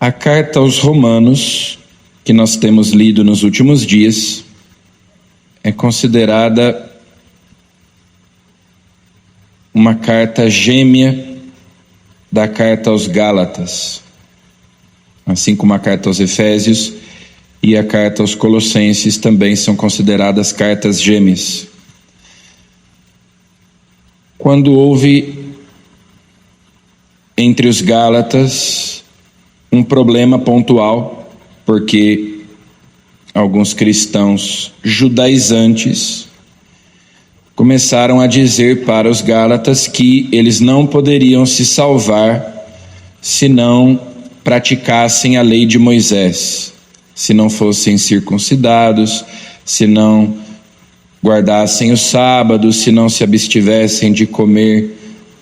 A carta aos Romanos, que nós temos lido nos últimos dias, é considerada uma carta gêmea da carta aos Gálatas, assim como a carta aos Efésios e a carta aos Colossenses também são consideradas cartas gêmeas. Quando houve entre os Gálatas um problema pontual, porque alguns cristãos judaizantes começaram a dizer para os Gálatas que eles não poderiam se salvar se não praticassem a lei de Moisés, se não fossem circuncidados, se não guardassem o sábado, se não se abstivessem de comer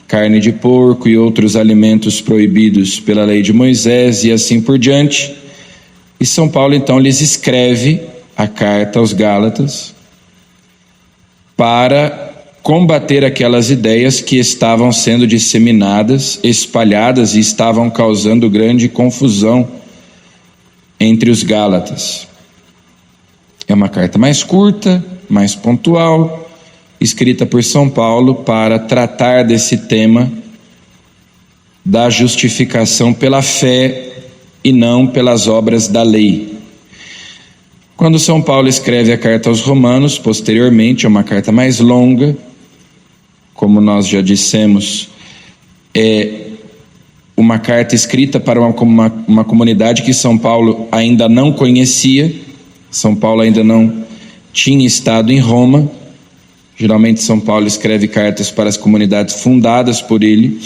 carne de porco e outros alimentos proibidos pela lei de Moisés e assim por diante. E São Paulo então lhes escreve a carta aos Gálatas para combater aquelas ideias que estavam sendo disseminadas, espalhadas e estavam causando grande confusão entre os Gálatas. É uma carta mais curta, mais pontual, escrita por São Paulo para tratar desse tema da justificação pela fé e não pelas obras da lei. Quando São Paulo escreve a carta aos Romanos, posteriormente, é uma carta mais longa, como nós já dissemos, é uma carta escrita para uma comunidade que São Paulo ainda não conhecia. São Paulo ainda não tinha estado em Roma. Geralmente São Paulo escreve cartas para as comunidades fundadas por ele,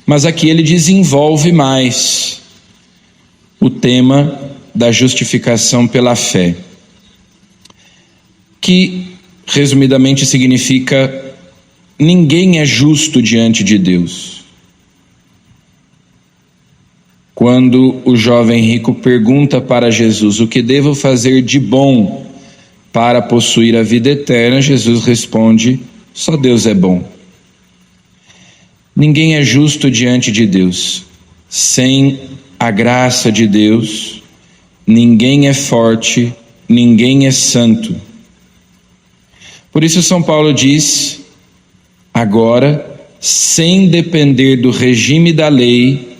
mas aqui ele desenvolve mais o tema da justificação pela fé, que resumidamente significa: ninguém é justo diante de Deus. Quando o jovem rico pergunta para Jesus: o que devo fazer de bom para possuir a vida eterna? Jesus responde: só Deus é bom. Ninguém é justo diante de Deus. Sem a graça de Deus, ninguém é forte, ninguém é santo. Por isso São Paulo diz, agora, sem depender do regime da lei,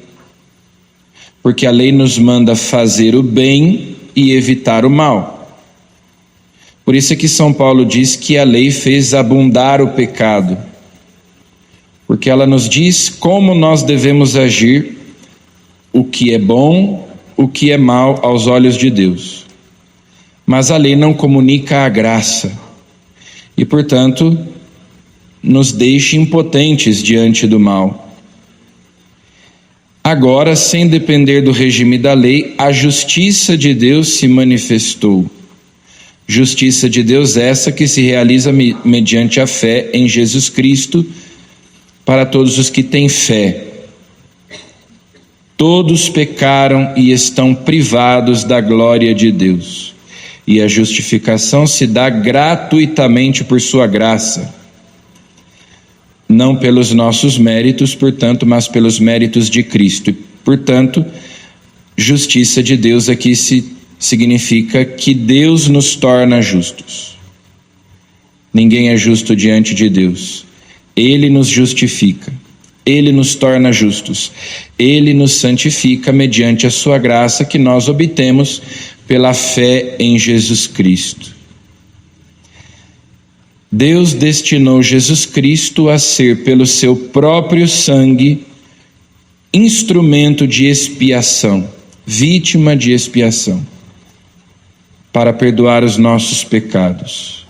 porque a lei nos manda fazer o bem e evitar o mal. Por isso é que São Paulo diz que a lei fez abundar o pecado, porque ela nos diz como nós devemos agir, o que é bom, o que é mal aos olhos de Deus. Mas a lei não comunica a graça e, portanto, nos deixa impotentes diante do mal. Agora, sem depender do regime da lei, a justiça de Deus se manifestou. Justiça de Deus essa que se realiza mediante a fé em Jesus Cristo para todos os que têm fé. Todos pecaram e estão privados da glória de Deus, e a justificação se dá gratuitamente por sua graça, não pelos nossos méritos, portanto, mas pelos méritos de Cristo. E, portanto, justiça de Deus aqui significa que Deus nos torna justos. Ninguém é justo diante de Deus. Ele nos justifica, Ele nos torna justos, Ele nos santifica mediante a sua graça que nós obtemos pela fé em Jesus Cristo. Deus destinou Jesus Cristo a ser, pelo seu próprio sangue, instrumento de expiação, vítima de expiação, para perdoar os nossos pecados.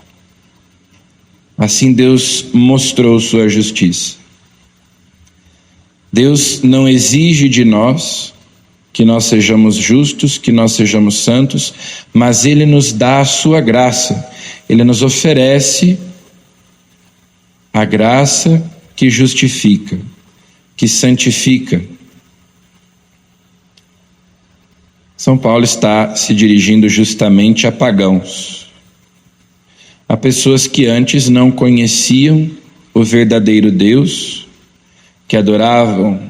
Assim Deus mostrou sua justiça. Deus não exige de nós que nós sejamos justos, que nós sejamos santos, mas Ele nos dá a sua graça. Ele nos oferece a graça que justifica, que santifica. São Paulo está se dirigindo justamente a pagãos, a pessoas que antes não conheciam o verdadeiro Deus, que adoravam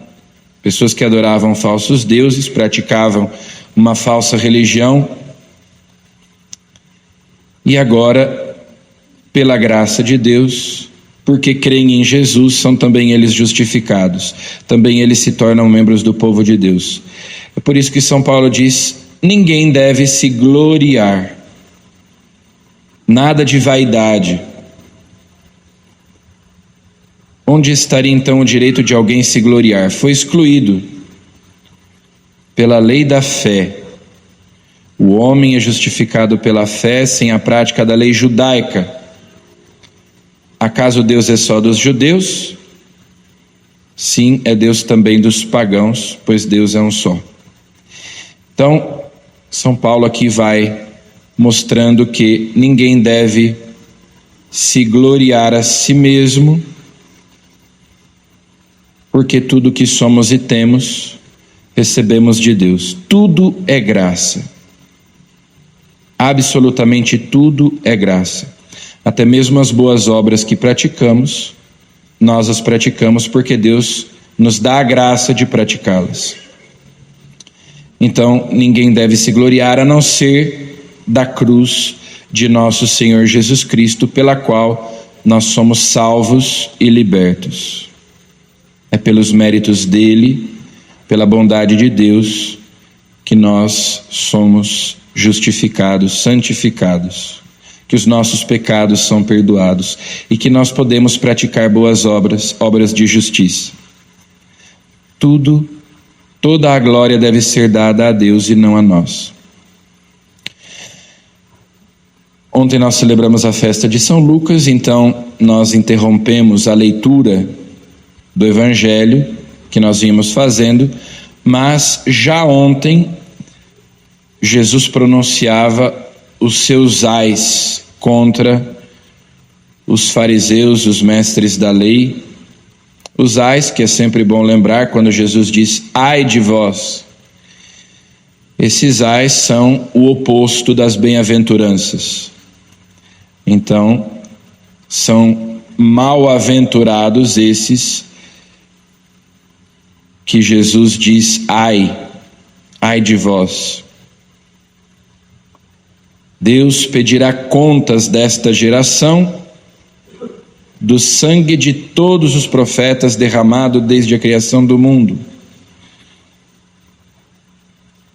pessoas que adoravam falsos deuses, praticavam uma falsa religião, e agora, pela graça de Deus, porque creem em Jesus, são também eles justificados, também eles se tornam membros do povo de Deus. É por isso que São Paulo diz: ninguém deve se gloriar, nada de vaidade. Onde estaria então o direito de alguém se gloriar? Foi excluído pela lei da fé. O homem é justificado pela fé sem a prática da lei judaica. Acaso Deus é só dos judeus? Sim, é Deus também dos pagãos, pois Deus é um só. Então, São Paulo aqui vai mostrando que ninguém deve se gloriar a si mesmo, porque tudo que somos e temos, recebemos de Deus. Tudo é graça. Absolutamente tudo é graça. Até mesmo as boas obras que praticamos, nós as praticamos porque Deus nos dá a graça de praticá-las. Então, ninguém deve se gloriar a não ser da cruz de nosso Senhor Jesus Cristo, pela qual nós somos salvos e libertos. É pelos méritos dele, pela bondade de Deus, que nós somos justificados, santificados, que os nossos pecados são perdoados e que nós podemos praticar boas obras, obras de justiça. Toda a glória deve ser dada a Deus e não a nós. Ontem nós celebramos a festa de São Lucas, então nós interrompemos a leitura do Evangelho que nós vínhamos fazendo, mas já ontem Jesus pronunciava os seus ais contra os fariseus, os mestres da lei. Os ais, que é sempre bom lembrar quando Jesus diz ai de vós. Esses ais são o oposto das bem-aventuranças. Então, são mal-aventurados esses que Jesus diz ai de vós. Deus pedirá contas desta geração, do sangue de todos os profetas derramado desde a criação do mundo,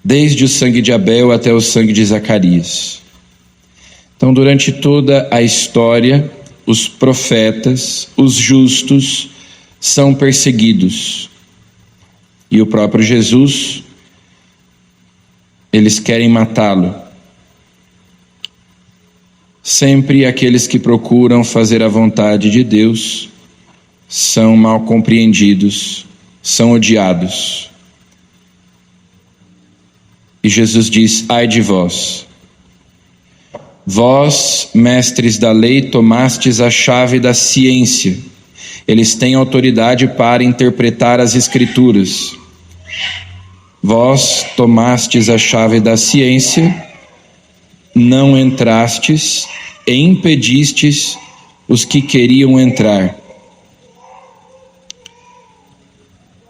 desde o sangue de Abel até o sangue de Zacarias. Então, durante toda a história, os profetas, os justos, são perseguidos. E o próprio Jesus, eles querem matá-lo. Sempre aqueles que procuram fazer a vontade de Deus são mal compreendidos, são odiados. E Jesus diz: ai de vós. Vós, mestres da lei, tomastes a chave da ciência. Eles têm autoridade para interpretar as Escrituras. Vós tomastes a chave da ciência, não entrastes e impedistes os que queriam entrar.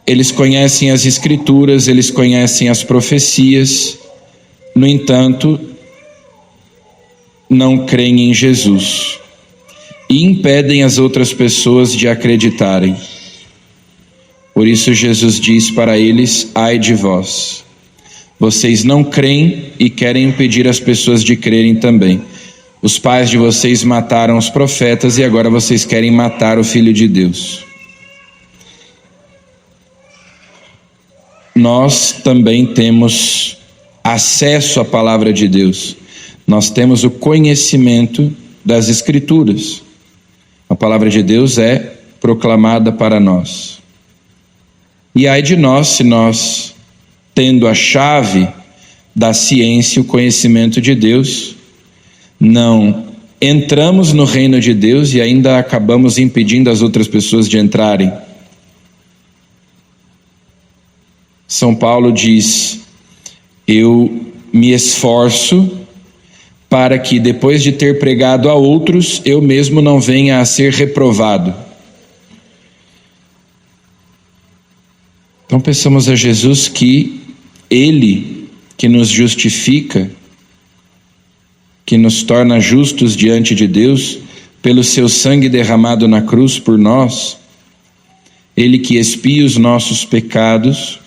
Eles conhecem as Escrituras, eles conhecem as profecias, no entanto, não creem em Jesus e impedem as outras pessoas de acreditarem. Por isso Jesus diz para eles: ai de vós. Vocês não creem e querem impedir as pessoas de crerem também. Os pais de vocês mataram os profetas e agora vocês querem matar o Filho de Deus. Nós também temos acesso à palavra de Deus. Nós temos o conhecimento das Escrituras. A palavra de Deus é proclamada para nós. E ai de nós se nós, tendo a chave da ciência, o conhecimento de Deus, não entramos no reino de Deus e ainda acabamos impedindo as outras pessoas de entrarem. São Paulo diz: eu me esforço para que depois de ter pregado a outros, eu mesmo não venha a ser reprovado. Então peçamos a Jesus que Ele, que nos justifica, que nos torna justos diante de Deus, pelo seu sangue derramado na cruz por nós, Ele que expia os nossos pecados,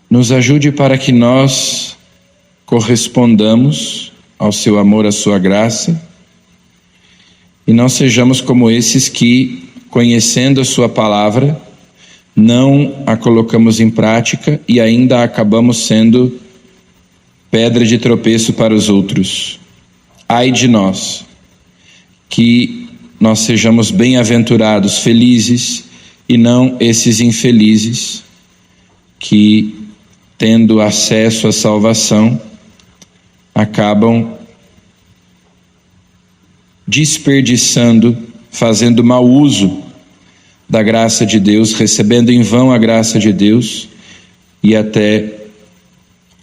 nos ajude para que nós correspondamos ao seu amor, à sua graça, e não sejamos como esses que, conhecendo a sua palavra, não a colocamos em prática e ainda acabamos sendo pedra de tropeço para os outros. Ai de nós, que nós sejamos bem-aventurados, felizes, e não esses infelizes que, tendo acesso à salvação, acabam desperdiçando, fazendo mau uso da graça de Deus, recebendo em vão a graça de Deus e até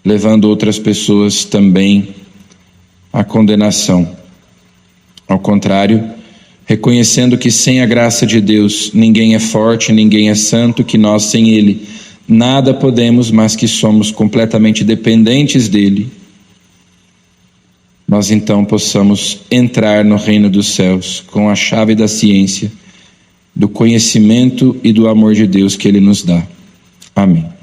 levando outras pessoas também à condenação. Ao contrário, reconhecendo que sem a graça de Deus ninguém é forte, ninguém é santo, que nós sem Ele nada podemos, mas que somos completamente dependentes dEle, nós então possamos entrar no reino dos céus com a chave da ciência, do conhecimento e do amor de Deus que Ele nos dá. Amém.